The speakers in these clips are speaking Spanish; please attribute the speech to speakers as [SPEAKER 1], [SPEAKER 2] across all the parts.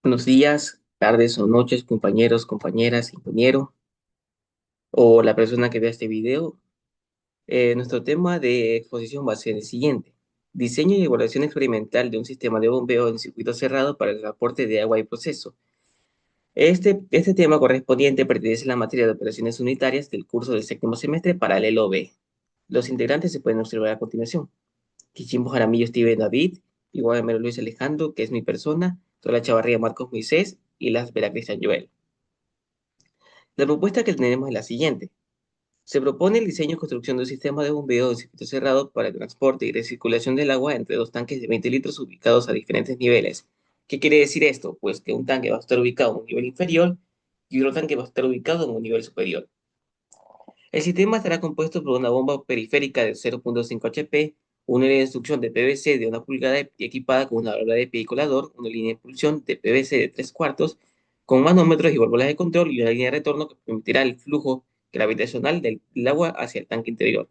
[SPEAKER 1] Buenos días, tardes o noches, compañeros, compañeras, ingeniero o la persona que vea este video. Nuestro tema de exposición va a ser el siguiente. Diseño y evaluación experimental de un sistema de bombeo en circuito cerrado para el transporte de agua y proceso. Este tema correspondiente pertenece a la materia de operaciones unitarias del curso del séptimo semestre paralelo B. Los integrantes se pueden observar a continuación. Kichimbo Jaramillo Steven David, igual Luis Alejandro, que es mi persona, Tola Chavarría Marcos Moisés y Las Vera Cristian Joel. La propuesta que tenemos es la siguiente. Se propone el diseño y construcción de un sistema de bombeo en circuito cerrado para el transporte y recirculación del agua entre dos tanques de 20 litros ubicados a diferentes niveles. ¿Qué quiere decir esto? Pues que un tanque va a estar ubicado en un nivel inferior y otro tanque va a estar ubicado en un nivel superior. El sistema estará compuesto por una bomba periférica de 0.5 HP, una línea de instrucción de PVC de 1 pulgada y equipada con una válvula de pie y colador, una línea de impulsión de PVC de 3 cuartos, con manómetros y válvulas de control y una línea de retorno que permitirá el flujo gravitacional del agua hacia el tanque interior.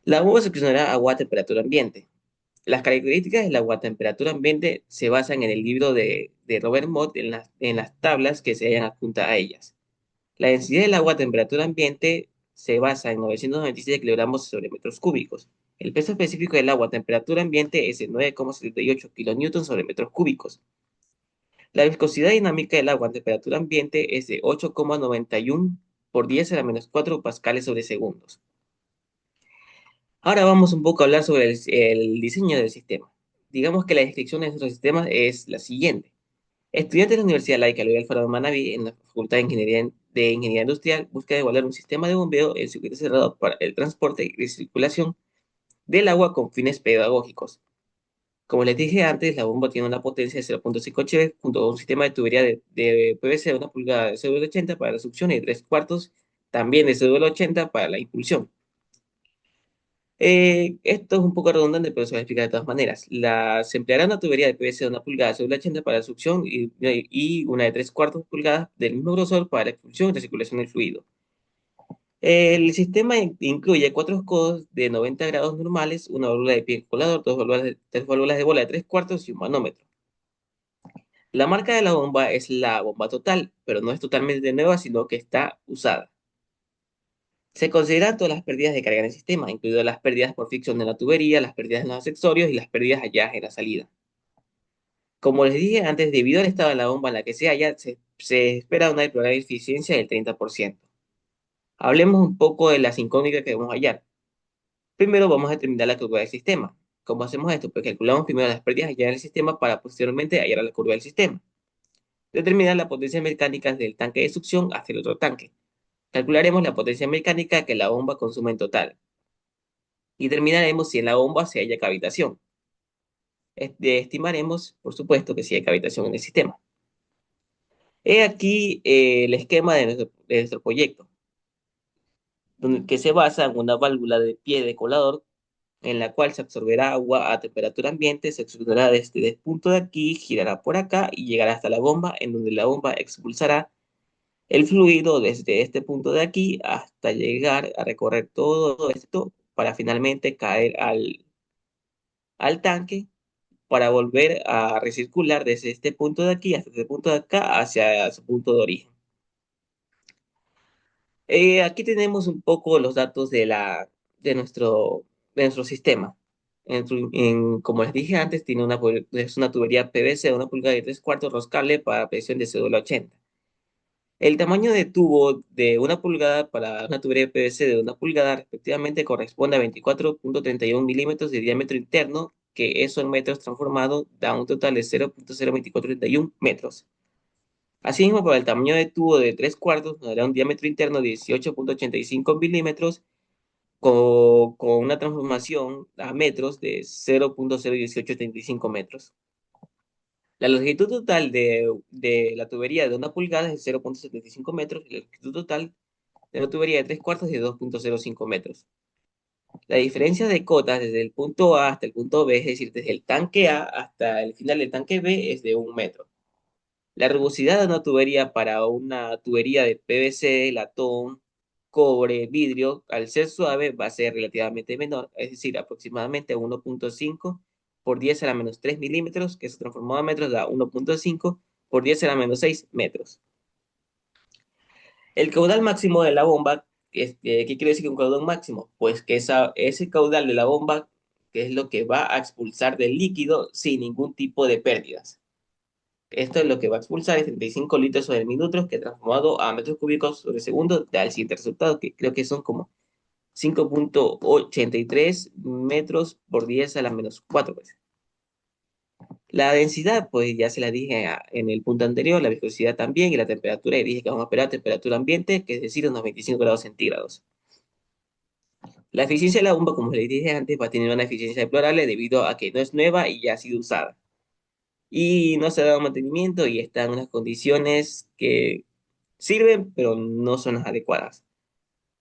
[SPEAKER 1] La bomba succionará agua a temperatura ambiente. Las características del agua a temperatura ambiente se basan en el libro de Robert Mott en las tablas que se hayan adjuntas a ellas. La densidad del agua a temperatura ambiente se basa en 996 kilogramos sobre metros cúbicos. El peso específico del agua a temperatura ambiente es de 9,78 kilonewtons sobre metros cúbicos. La viscosidad dinámica del agua a temperatura ambiente es de 8,91 por 10 a la menos 4 pascales sobre segundos. Ahora vamos un poco a hablar sobre el diseño del sistema. Digamos que la descripción de nuestro sistema es la siguiente. Estudiante de la Universidad Laica Luis Alfaro Manaví en la Facultad de Ingeniería Industrial busca evaluar un sistema de bombeo en circuito cerrado para el transporte y recirculación del agua con fines pedagógicos. Como les dije antes, la bomba tiene una potencia de 0.5 HP junto a un sistema de tubería de PVC de 1 pulgada de CW80 para la succión y 3 cuartos también de CW80 para la impulsión. Esto es un poco redundante, pero se va a explicar de todas maneras. Se empleará una tubería de PVC de 1 pulgada sobre 80 para la succión y una de 3 cuartos pulgadas del mismo grosor para la expulsión y recirculación del fluido. El sistema incluye 4 codos de 90 grados normales, una válvula de pie colador, tres válvulas de bola de 3 cuartos y un manómetro. La marca de la bomba es la bomba total, pero no es totalmente nueva, sino que está usada. Se consideran todas las pérdidas de carga en el sistema, incluidas las pérdidas por fricción de la tubería, las pérdidas en los accesorios y las pérdidas halladas en la salida. Como les dije antes, debido al estado de la bomba en la que se halla, se espera una probable eficiencia del 30%. Hablemos un poco de las incógnitas que debemos hallar. Primero vamos a determinar la curva del sistema. ¿Cómo hacemos esto? Pues calculamos primero las pérdidas halladas en el sistema para posteriormente hallar la curva del sistema. Determinar la potencia mecánica del tanque de succión hacia el otro tanque. Calcularemos la potencia mecánica que la bomba consume en total. Y determinaremos si en la bomba se halla cavitación. Estimaremos, por supuesto, que si hay cavitación en el sistema. He aquí el esquema de nuestro proyecto, que se basa en una válvula de pie de colador en la cual se absorberá agua a temperatura ambiente, se extruderá desde el punto de aquí, girará por acá y llegará hasta la bomba, en donde la bomba expulsará el fluido desde este punto de aquí hasta llegar a recorrer todo esto para finalmente caer al tanque para volver a recircular desde este punto de aquí hasta este punto de acá hacia su punto de origen. Aquí tenemos un poco los datos de, nuestro, de nuestro sistema. Como les dije antes, es una tubería PVC de 1 pulgada y 3 cuartos roscable para presión de cédula 80. El tamaño de tubo de 1 pulgada para una tubería PVC de 1 pulgada respectivamente corresponde a 24,31 milímetros de diámetro interno, que eso en metros transformado da un total de 0,02431 metros. Asimismo, para el tamaño de tubo de 3 cuartos nos dará un diámetro interno de 18,85 milímetros con una transformación a metros de 0,01835 metros. La longitud total de la tubería de 1 pulgada es de 0,75 metros y la longitud total de la tubería de 3 cuartos es de 2,05 metros. La diferencia de cotas desde el punto A hasta el punto B, es decir, desde el tanque A hasta el final del tanque B, es de 1 metro. La rugosidad de una tubería para una tubería de PVC, latón, cobre, vidrio, al ser suave, va a ser relativamente menor, es decir, aproximadamente 1,5 por 10 a la menos 3 milímetros, que se transformado a metros da 1,5 por 10 a la menos 6 metros. El caudal máximo de la bomba, ¿qué quiere decir un caudal máximo? Pues que ese caudal de la bomba, que es lo que va a expulsar del líquido sin ningún tipo de pérdidas. Esto es lo que va a expulsar es 35 litros sobre minutos, que transformado a metros cúbicos sobre segundo da el siguiente resultado, que creo que son como 5,83 metros por 10 a la menos 4 veces. La densidad, pues ya se la dije en el punto anterior, la viscosidad también, y la temperatura, y dije que vamos a esperar temperatura ambiente, que es decir, unos 25 grados centígrados. La eficiencia de la bomba, como les dije antes, va a tener una eficiencia deplorable debido a que no es nueva y ya ha sido usada. Y no se ha dado mantenimiento y está en unas condiciones que sirven, pero no son las adecuadas.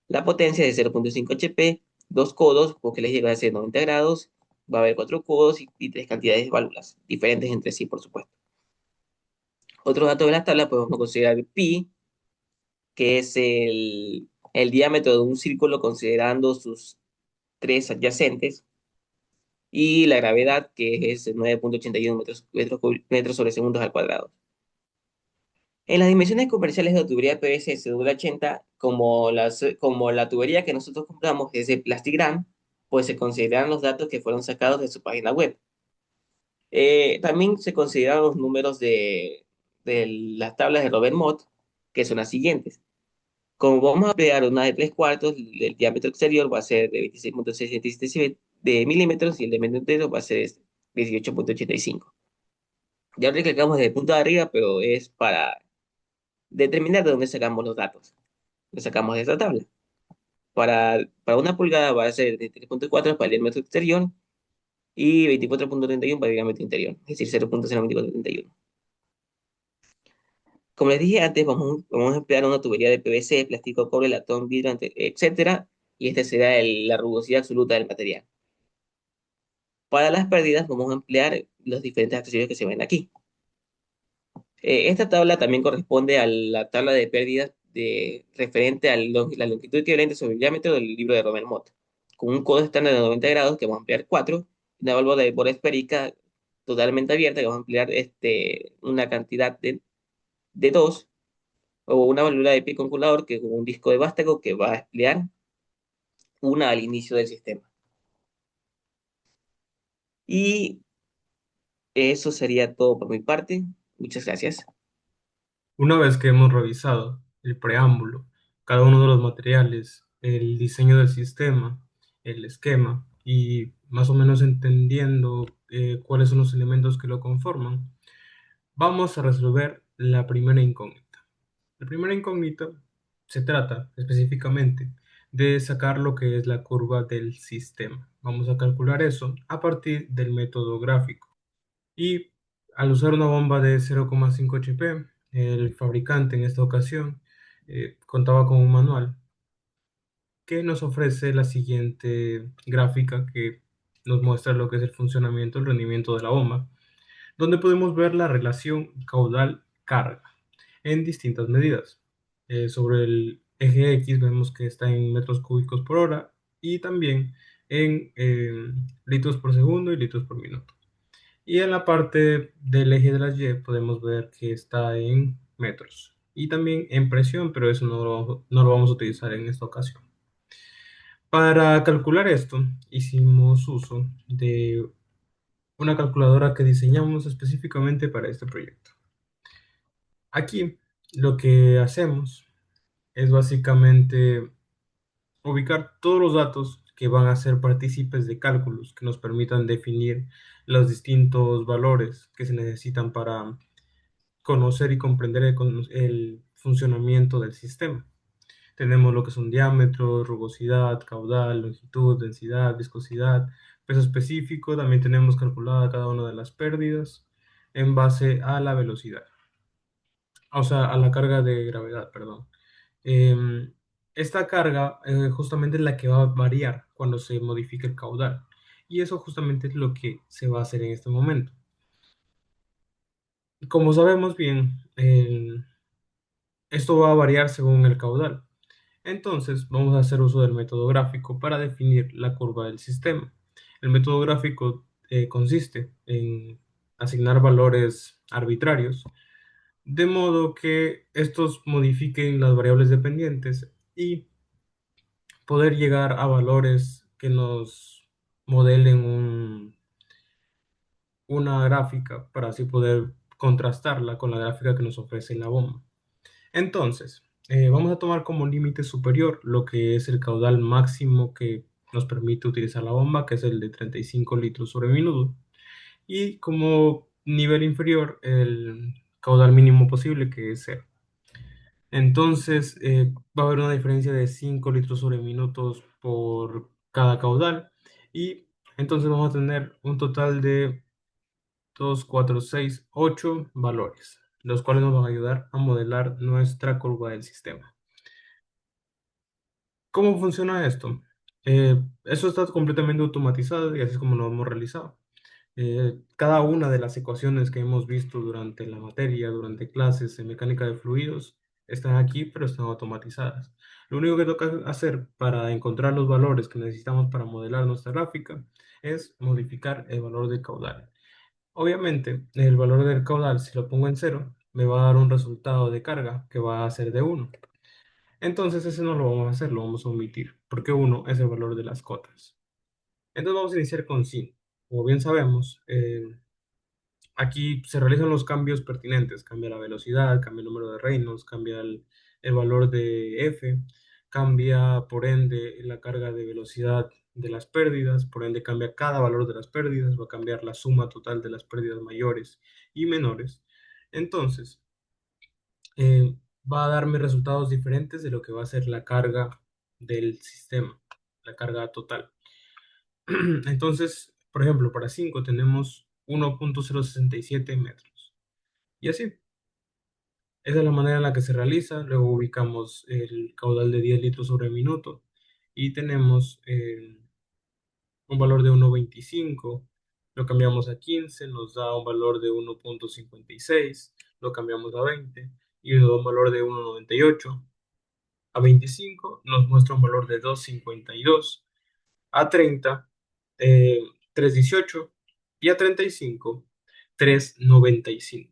[SPEAKER 1] La potencia es de 0,5 HP, dos codos, porque les llega a ser 90 grados, va a haber cuatro codos y tres cantidades de válvulas, diferentes entre sí, por supuesto. Otros datos de la tabla podemos considerar pi, que es el diámetro de un círculo considerando sus tres adyacentes, y la gravedad, que es 9,81 metros sobre segundos al cuadrado. En las dimensiones comerciales de la tubería PVC CW80, como la tubería que nosotros compramos es de Plastigram, pues se consideran los datos que fueron sacados de su página web. También se consideran los números de las tablas de Robert Mott, que son las siguientes. Como vamos a emplear una de 3 cuartos, el diámetro exterior va a ser de 26,67 de milímetros y el de medio entero va a ser 18,85. Ya lo recalcamos desde el punto de arriba, pero es para determinar de dónde sacamos los datos. Los sacamos de esta tabla. Para una pulgada va a ser de 3,4 para el diámetro exterior y 24,31 para el diámetro interior, es decir, 0,02431. Como les dije antes, vamos a emplear una tubería de PVC, plástico, cobre, latón, vidrio, etcétera, y esta será la rugosidad absoluta del material. Para las pérdidas, vamos a emplear los diferentes accesorios que se ven aquí. Esta tabla también corresponde a la tabla de pérdidas referente a la longitud equivalente sobre el diámetro del libro de Robert Mott, con un codo estándar de 90 grados que vamos a emplear 4, una válvula de bora esférica totalmente abierta que vamos a emplear una cantidad de 2, o una válvula de pico conculador que con un disco de vástago que va a emplear una al inicio del sistema. Y eso sería todo por mi parte. Muchas gracias.
[SPEAKER 2] Una vez que hemos revisado el preámbulo, cada uno de los materiales, el diseño del sistema, el esquema y más o menos entendiendo cuáles son los elementos que lo conforman, vamos a resolver la primera incógnita. La primera incógnita se trata específicamente de sacar lo que es la curva del sistema. Vamos a calcular eso a partir del método gráfico. Y al usar una bomba de 0,5 HP, el fabricante en esta ocasión contaba con un manual que nos ofrece la siguiente gráfica que nos muestra lo que es el funcionamiento, el rendimiento de la bomba, donde podemos ver la relación caudal-carga en distintas medidas. Sobre el eje X vemos que está en metros cúbicos por hora y también en litros por segundo y litros por minuto. Y en la parte del eje de las Y podemos ver que está en metros y también en presión, pero eso no lo vamos a utilizar en esta ocasión. Para calcular esto, hicimos uso de una calculadora que diseñamos específicamente para este proyecto. Aquí lo que hacemos es básicamente ubicar todos los datos que van a ser partícipes de cálculos que nos permitan definir los distintos valores que se necesitan para conocer y comprender el funcionamiento del sistema. Tenemos lo que son diámetro, rugosidad, caudal, longitud, densidad, viscosidad, peso específico. También tenemos calculada cada una de las pérdidas en base a la velocidad, o sea, a la carga de gravedad, perdón. Em, Esta carga justamente es la que va a variar cuando se modifique el caudal. Y eso justamente es lo que se va a hacer en este momento. Como sabemos bien, esto va a variar según el caudal. Entonces, vamos a hacer uso del método gráfico para definir la curva del sistema. El método gráfico consiste en asignar valores arbitrarios, de modo que estos modifiquen las variables dependientes y poder llegar a valores que nos modelen una gráfica para así poder contrastarla con la gráfica que nos ofrece la bomba. Entonces, vamos a tomar como límite superior lo que es el caudal máximo que nos permite utilizar la bomba, que es el de 35 litros sobre minuto, y como nivel inferior el caudal mínimo posible, que es cero. Entonces, va a haber una diferencia de 5 litros sobre minutos por cada caudal, y entonces vamos a tener un total de 2, 4, 6, 8 valores, los cuales nos van a ayudar a modelar nuestra curva del sistema. ¿Cómo funciona esto? Eso está completamente automatizado y así es como lo hemos realizado. Cada una de las ecuaciones que hemos visto durante la materia, durante clases en mecánica de fluidos, están aquí, pero están automatizadas. Lo único que toca hacer para encontrar los valores que necesitamos para modelar nuestra gráfica es modificar el valor del caudal. Obviamente, el valor del caudal, si lo pongo en cero, me va a dar un resultado de carga que va a ser de 1. Entonces ese no lo vamos a hacer, lo vamos a omitir, porque 1 es el valor de las cotas. Entonces vamos a iniciar con sin. Como bien sabemos, aquí se realizan los cambios pertinentes. Cambia la velocidad, cambia el número de Reynolds, cambia el valor de F, cambia por ende la carga de velocidad de las pérdidas, por ende cambia cada valor de las pérdidas, va a cambiar la suma total de las pérdidas mayores y menores. Entonces, eh, va a darme resultados diferentes de lo que va a ser la carga del sistema, la carga total. Entonces, por ejemplo, para 5 tenemos 1.067 metros. Y así, esa es la manera en la que se realiza. Luego ubicamos el caudal de 10 litros sobre minuto y tenemos un valor de 1.25. Lo cambiamos a 15, nos da un valor de 1.56. Lo cambiamos a 20 y nos da un valor de 1.98. A 25 nos muestra un valor de 2.52. A 30, 3.18 y a 35, 3.95.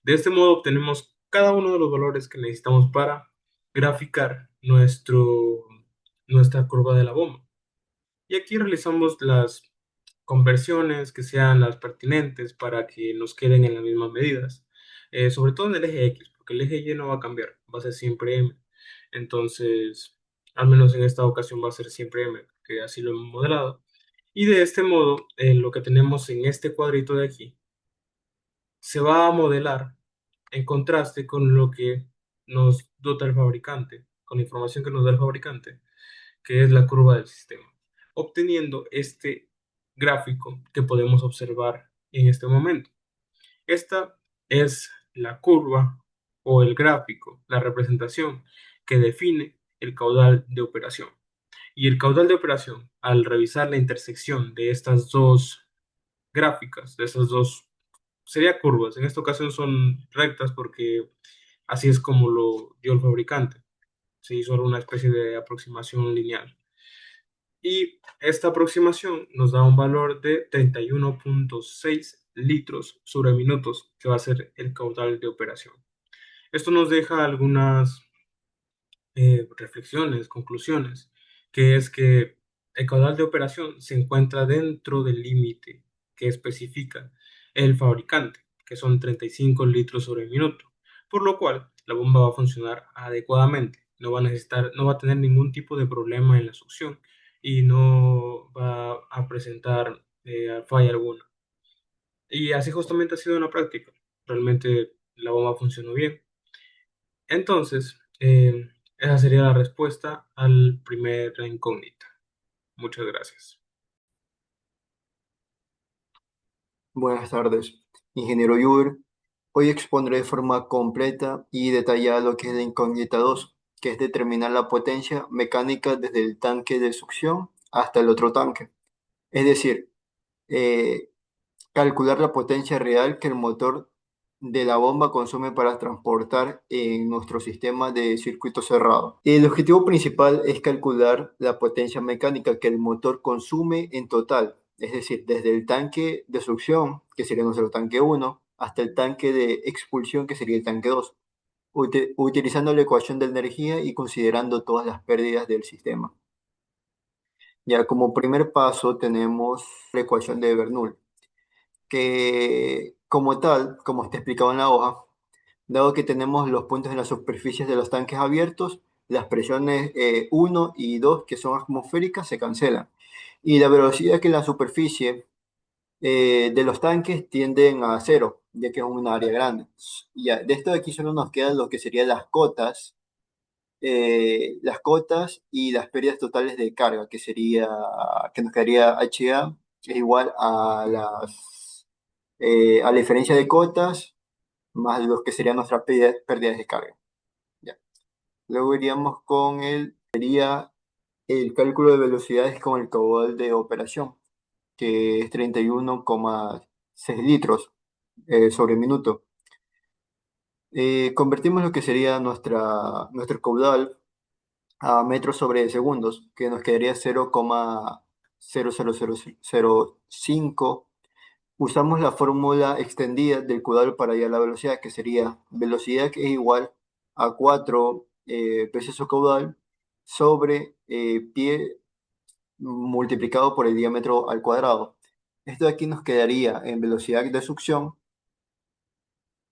[SPEAKER 2] De este modo obtenemos cada uno de los valores que necesitamos para graficar nuestra curva de la bomba. Y aquí realizamos las conversiones que sean las pertinentes para que nos queden en las mismas medidas. Sobre todo en el eje X, porque el eje Y no va a cambiar, va a ser siempre M. Entonces, al menos en esta ocasión va a ser siempre M, que así lo hemos modelado. Y de este modo, lo que tenemos en este cuadrito de aquí se va a modelar en contraste con lo que nos dota el fabricante, con la información que nos da el fabricante, que es la curva del sistema, obteniendo este gráfico que podemos observar en este momento. Esta es la curva o el gráfico, la representación que define el caudal de operación. Y el caudal de operación, al revisar la intersección de estas dos gráficas, de esas dos, sería curvas, en esta ocasión son rectas porque así es como lo dio el fabricante. Se hizo una especie de aproximación lineal. Y esta aproximación nos da un valor de 31.6 litros sobre minutos, que va a ser el caudal de operación. Esto nos deja algunas reflexiones, conclusiones, que es que el caudal de operación se encuentra dentro del límite que especifica el fabricante, que son 35 litros sobre minuto, por lo cual la bomba va a funcionar adecuadamente, no va a tener ningún tipo de problema en la succión y no va a presentar falla alguna. Y así justamente ha sido en la práctica. Realmente la bomba funcionó bien. Entonces, esa sería la respuesta al primer incógnita. Muchas gracias.
[SPEAKER 3] Buenas tardes, ingeniero Yuber. Hoy expondré de forma completa y detallada lo que es la incógnita 2, que es determinar la potencia mecánica desde el tanque de succión hasta el otro tanque. Es decir, eh, calcular la potencia real que el motor de la bomba consume para transportar en nuestro sistema de circuito cerrado. El objetivo principal es calcular la potencia mecánica que el motor consume en total es decir, desde el tanque de succión, que sería nuestro tanque uno, hasta el tanque de expulsión, que sería el tanque 2, utilizando la ecuación de energía y considerando todas las pérdidas del sistema. Ya como primer paso tenemos la ecuación de Bernoulli, que como tal, como está explicado en la hoja, dado que tenemos los puntos en las superficies de los tanques abiertos, las presiones 1 y 2, que son atmosféricas, se cancelan. Y la velocidad que en la superficie de los tanques tienden a cero, ya que es un área grande. Ya, de esto de aquí solo nos quedan lo que serían las cotas y las pérdidas totales de carga, que nos quedaría HA, es igual a la diferencia de cotas más lo que serían nuestras pérdidas de carga. Ya. Luego iríamos con el cálculo de velocidades con el caudal de operación, que es 31,6 litros sobre minuto. Convertimos lo que sería nuestro caudal a metros sobre segundos, que nos quedaría 0,00005. Usamos la fórmula extendida del caudal para hallar la velocidad, que sería velocidad que es igual a 4 veces su caudal sobre pie multiplicado por el diámetro al cuadrado. Esto de aquí nos quedaría en velocidad de succión,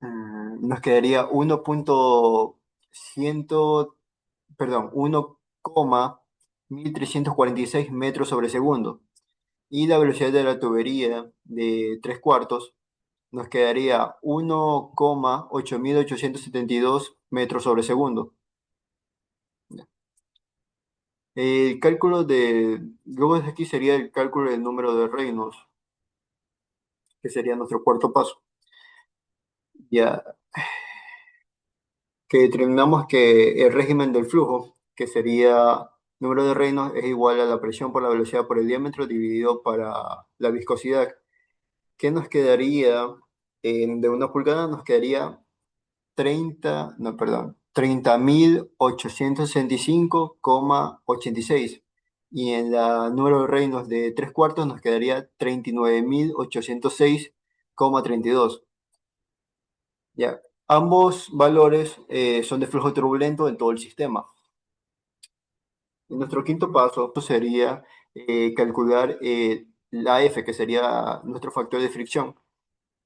[SPEAKER 3] nos quedaría 1.100, perdón, 1,1346 metros sobre segundo. Y la velocidad de la tubería de 3 cuartos nos quedaría 1,8872 metros sobre segundo. Luego de aquí sería el cálculo del número de Reynolds, que sería nuestro cuarto paso. Ya que determinamos que el régimen del flujo, que sería número de Reynolds, es igual a la presión por la velocidad por el diámetro dividido para la viscosidad, que nos quedaría, de una pulgada nos quedaría 30.865,86. Y en la número de Reynolds de 3 cuartos nos quedaría 39.806,32. Ya. Ambos valores son de flujo turbulento en todo el sistema. En nuestro quinto paso sería calcular la F, que sería nuestro factor de fricción,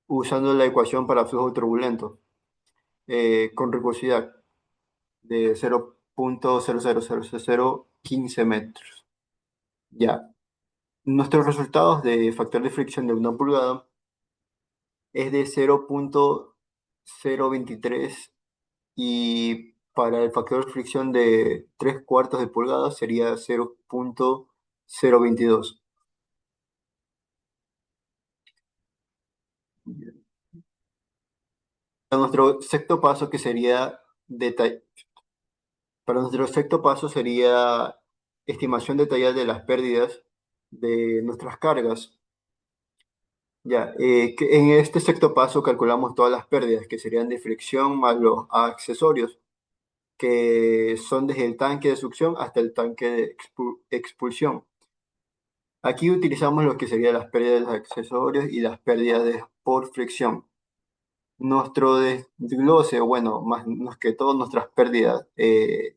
[SPEAKER 3] usando la ecuación para flujo turbulento con rigurosidad de 0,00015 metros. Ya. Nuestros resultados de factor de fricción de una pulgada es de 0,023 y para el factor de fricción de 3 cuartos de pulgada sería 0,022. Para nuestro sexto paso, que sería para nuestro sexto paso sería estimación detallada de las pérdidas de nuestras cargas. Ya, que en este sexto paso calculamos todas las pérdidas, que serían de fricción más los accesorios, que son desde el tanque de succión hasta el tanque de expulsión. Aquí utilizamos lo que serían las pérdidas de los accesorios y las pérdidas por fricción. Nuestro desglose, bueno, más que todo nuestras pérdidas de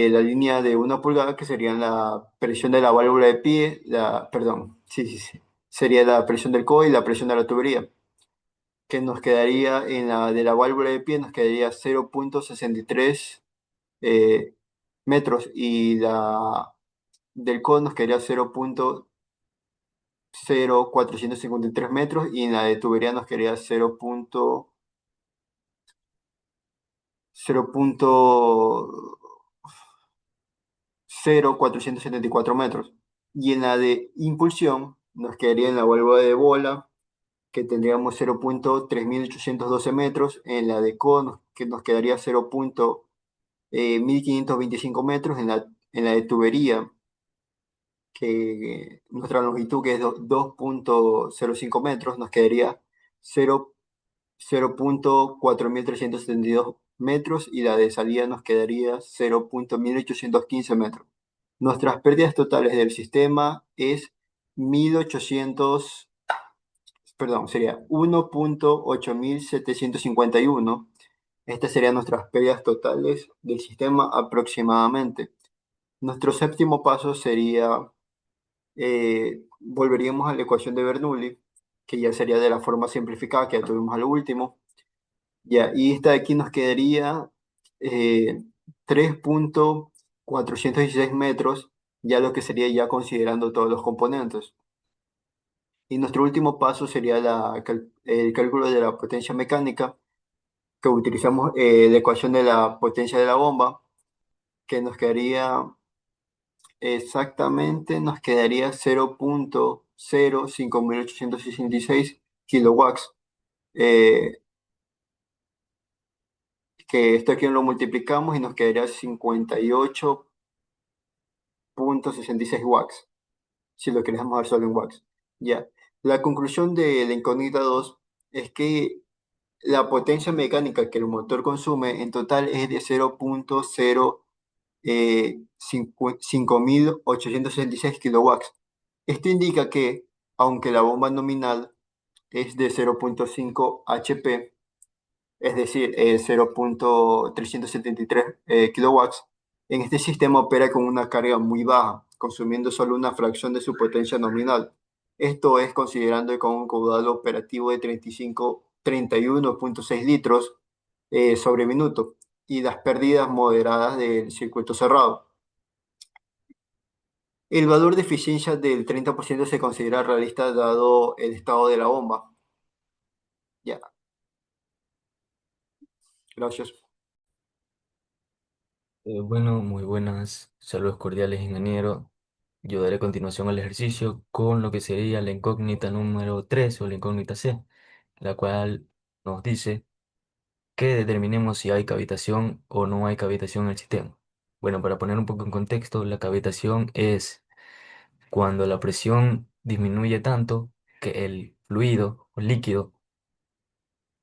[SPEAKER 3] la línea de una pulgada, que serían la presión de la válvula de pie, perdón, sí, sería la presión del codo y la presión de la tubería, que nos quedaría en la de la válvula de pie, nos quedaría 0,63 metros, y la del codo nos quedaría 0,0453 metros, y en la de tubería nos quedaría 0,0474 metros. Y en la de impulsión nos quedaría en la válvula de bola, que tendríamos 0,3812 metros, en la de codo que nos quedaría 0,1525 metros, en la de tubería, que nuestra longitud, que es 2,05 metros, nos quedaría 0,4372 metros, y la de salida nos quedaría 0,1815 metros. Nuestras pérdidas totales del sistema es 1800, perdón, sería 1.8751. Estas serían nuestras pérdidas totales del sistema aproximadamente. Nuestro séptimo paso sería, volveríamos a la ecuación de Bernoulli, que ya sería de la forma simplificada que ya tuvimos al último. Ya, y esta de aquí nos quedaría 3.416 metros, ya lo que sería ya considerando todos los componentes. Y nuestro último paso sería el cálculo de la potencia mecánica, que utilizamos la ecuación de la potencia de la bomba, que nos quedaría exactamente, nos quedaría 0.05866 kilowatts, eh, que esto aquí lo multiplicamos y nos quedaría 58.66 watts, si lo queremos ver solo en watts. Ya. La conclusión de la incógnita 2 es que la potencia mecánica que el motor consume en total es de 0.5866 kilowatts. Esto indica que, aunque la bomba nominal es de 0.5 HP, es decir, 0.373 kilowatts, en este sistema opera con una carga muy baja, consumiendo solo una fracción de su potencia nominal. Esto es considerando con un caudal operativo de 31.6 litros sobre minuto y las pérdidas moderadas del circuito cerrado. El valor de eficiencia del 30% se considera realista dado el estado de la bomba. Ya, gracias.
[SPEAKER 4] Bueno, muy buenas, saludos cordiales, ingeniero. Yo daré continuación al ejercicio con lo que sería la incógnita número 3 o la incógnita C, la cual nos dice que determinemos si hay cavitación o no hay cavitación en el sistema. Bueno, para poner un poco en contexto, la cavitación es cuando la presión disminuye tanto que el fluido o líquido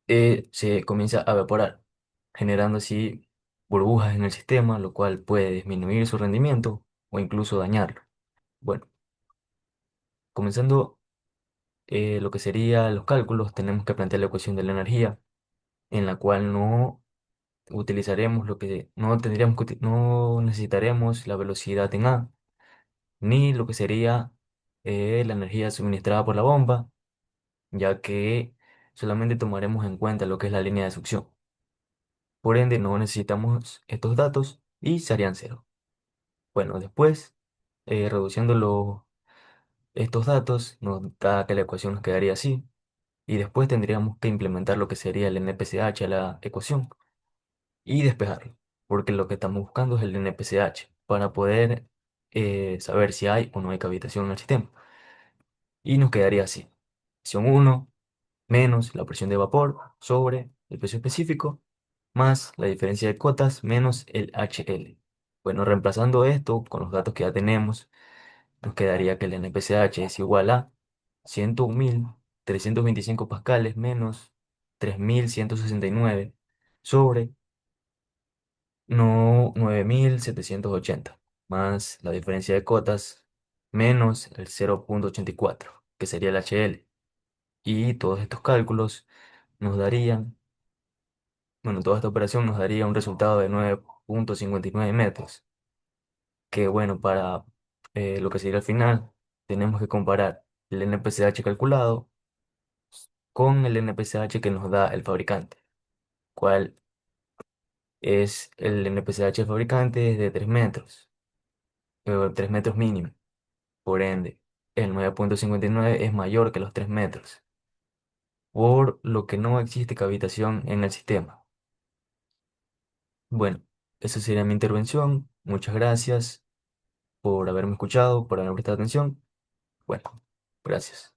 [SPEAKER 4] se comienza a evaporar, generando así burbujas en el sistema, lo cual puede disminuir su rendimiento o incluso dañarlo. Bueno, comenzando lo que sería los cálculos, tenemos que plantear la ecuación de la energía, en la cual no utilizaremos no tendríamos no necesitaremos la velocidad en A, ni lo que sería la energía suministrada por la bomba, ya que solamente tomaremos en cuenta lo que es la línea de succión. Por ende, no necesitamos estos datos y serían cero. Bueno, después, reduciendo estos datos, nos da que la ecuación nos quedaría así. Y después tendríamos que implementar lo que sería el NPCH a la ecuación y despejarlo. Porque lo que estamos buscando es el NPCH para poder saber si hay o no hay cavitación en el sistema. Y nos quedaría así. Presión 1 menos la presión de vapor sobre el peso específico más la diferencia de cotas menos el HL. Bueno, reemplazando esto con los datos que ya tenemos, nos quedaría que el NPCH es igual a 101.325 pascales menos 3.169 sobre no 9.780 más la diferencia de cotas menos el 0.84, que sería el HL. Y todos estos cálculos nos darían, bueno, toda esta operación nos daría un resultado de 9.59 metros, que bueno, para lo que sería al final, tenemos que comparar el NPCH calculado con el NPCH que nos da el fabricante, cual es el NPCH fabricante es de 3 metros, 3 metros mínimo. Por ende, el 9.59 es mayor que los 3 metros, por lo que no existe cavitación en el sistema. Bueno, esa sería mi intervención. Muchas gracias por haberme escuchado, por haber prestado atención. Bueno, gracias.